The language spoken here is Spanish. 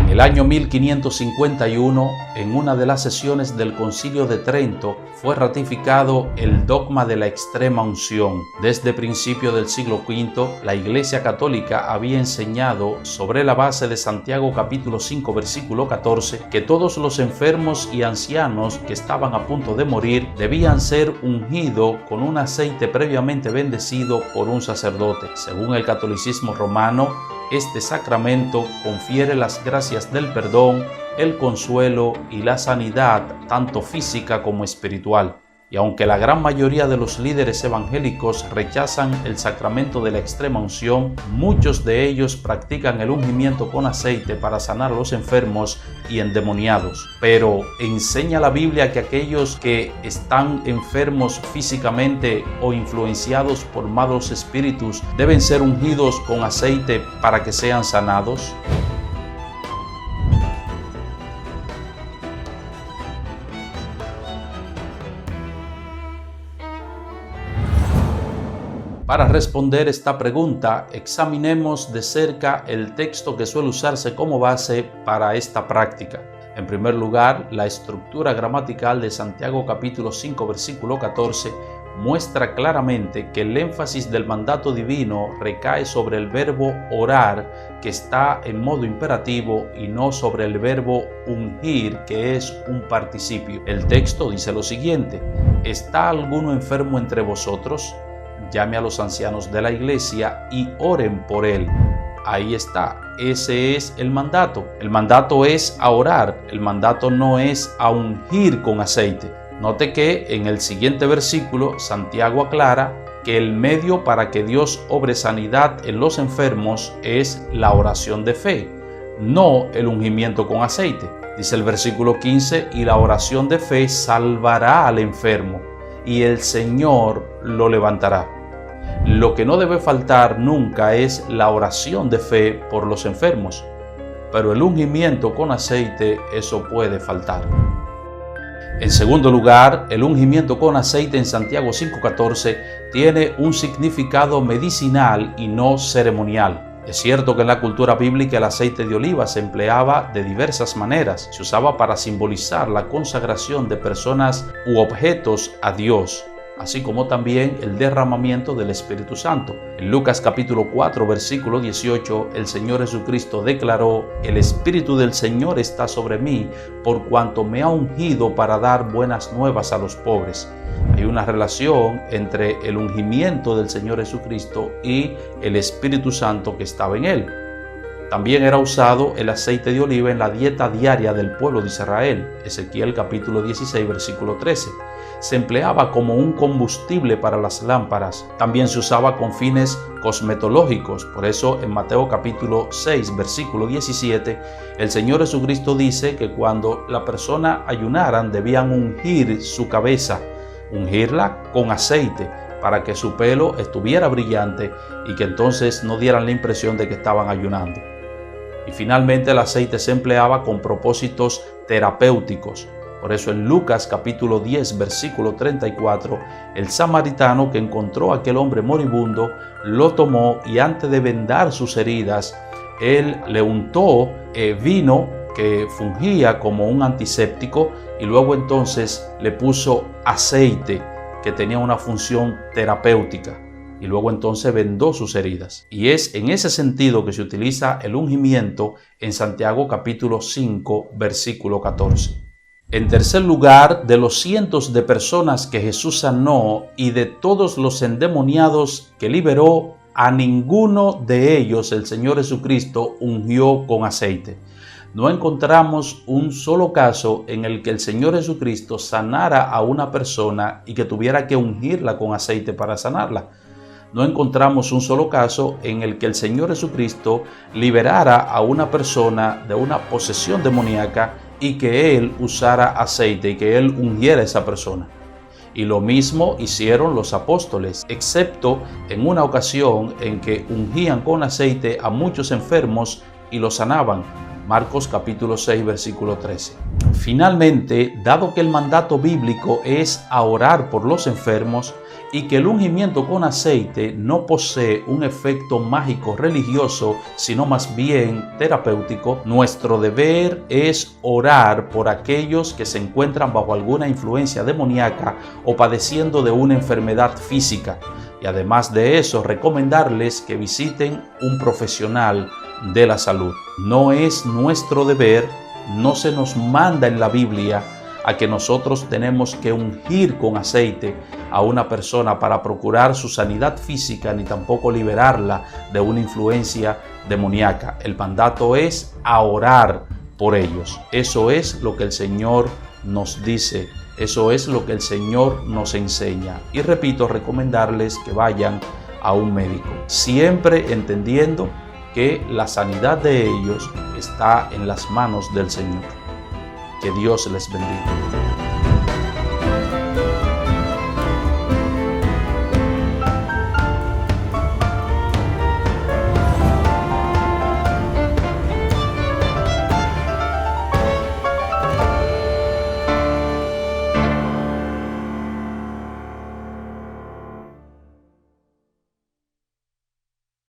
En el año 1551, en una de las sesiones del Concilio de Trento, fue ratificado el dogma de la extrema unción. Desde principio del siglo V, la Iglesia Católica había enseñado, sobre la base de Santiago capítulo 5, versículo 14, que todos los enfermos y ancianos que estaban a punto de morir debían ser ungidos con un aceite previamente bendecido por un sacerdote. Según el catolicismo romano, este sacramento confiere las gracias del perdón, el consuelo y la sanidad, tanto física como espiritual. Y aunque la gran mayoría de los líderes evangélicos rechazan el sacramento de la extrema unción, muchos de ellos practican el ungimiento con aceite para sanar a los enfermos y endemoniados. Pero ¿enseña la Biblia que aquellos que están enfermos físicamente o influenciados por malos espíritus deben ser ungidos con aceite para que sean sanados? Para responder esta pregunta, examinemos de cerca el texto que suele usarse como base para esta práctica. En primer lugar, la estructura gramatical de Santiago capítulo 5, versículo 14 muestra claramente que el énfasis del mandato divino recae sobre el verbo orar, que está en modo imperativo, y no sobre el verbo ungir, que es un participio. El texto dice lo siguiente: ¿está alguno enfermo entre vosotros? Llame a los ancianos de la iglesia y oren por él. Ahí está, ese es el mandato. El mandato es a orar, el mandato no es a ungir con aceite. Note que en el siguiente versículo Santiago aclara que el medio para que Dios obre sanidad en los enfermos es la oración de fe, no el ungimiento con aceite. Dice el versículo 15, y la oración de fe salvará al enfermo, y el Señor lo levantará. Lo que no debe faltar nunca es la oración de fe por los enfermos, pero el ungimiento con aceite, eso puede faltar. En segundo lugar, el ungimiento con aceite en Santiago 5:14 tiene un significado medicinal y no ceremonial. Es cierto que en la cultura bíblica el aceite de oliva se empleaba de diversas maneras. Se usaba para simbolizar la consagración de personas u objetos a Dios, así como también el derramamiento del Espíritu Santo. En Lucas capítulo 4, versículo 18, el Señor Jesucristo declaró: el Espíritu del Señor está sobre mí, por cuanto me ha ungido para dar buenas nuevas a los pobres. Hay una relación entre el ungimiento del Señor Jesucristo y el Espíritu Santo que estaba en él. También era usado el aceite de oliva en la dieta diaria del pueblo de Israel. Ezequiel capítulo 16, versículo 13. Se empleaba como un combustible para las lámparas. También se usaba con fines cosmetológicos. Por eso en Mateo capítulo 6, versículo 17, el Señor Jesucristo dice que cuando la persona ayunaran debían ungir su cabeza, ungirla con aceite, para que su pelo estuviera brillante y que entonces no dieran la impresión de que estaban ayunando. Y finalmente el aceite se empleaba con propósitos terapéuticos. Por eso en Lucas capítulo 10, versículo 34, el samaritano que encontró a aquel hombre moribundo, lo tomó y antes de vendar sus heridas, él le untó vino que fungía como un antiséptico y luego entonces le puso aceite que tenía una función terapéutica. Y luego entonces vendó sus heridas. Y es en ese sentido que se utiliza el ungimiento en Santiago capítulo 5, versículo 14. En tercer lugar, de los cientos de personas que Jesús sanó y de todos los endemoniados que liberó, a ninguno de ellos el Señor Jesucristo ungió con aceite. No encontramos un solo caso en el que el Señor Jesucristo sanara a una persona y que tuviera que ungirla con aceite para sanarla. No encontramos un solo caso en el que el Señor Jesucristo liberara a una persona de una posesión demoníaca y que Él usara aceite y que Él ungiera a esa persona. Y lo mismo hicieron los apóstoles, excepto en una ocasión en que ungían con aceite a muchos enfermos y los sanaban. Marcos capítulo 6, versículo 13. Finalmente, dado que el mandato bíblico es a orar por los enfermos, y que el ungimiento con aceite no posee un efecto mágico religioso, sino más bien terapéutico, nuestro deber es orar por aquellos que se encuentran bajo alguna influencia demoníaca o padeciendo de una enfermedad física. Y además de eso, recomendarles que visiten un profesional de la salud. No es nuestro deber, no se nos manda en la Biblia a que nosotros tenemos que ungir con aceite a una persona para procurar su sanidad física, ni tampoco liberarla de una influencia demoníaca. El mandato es a orar por ellos. Eso es lo que el Señor nos dice. Eso es lo que el Señor nos enseña. Y repito, recomendarles que vayan a un médico, siempre entendiendo que la sanidad de ellos está en las manos del Señor. Que Dios les bendiga.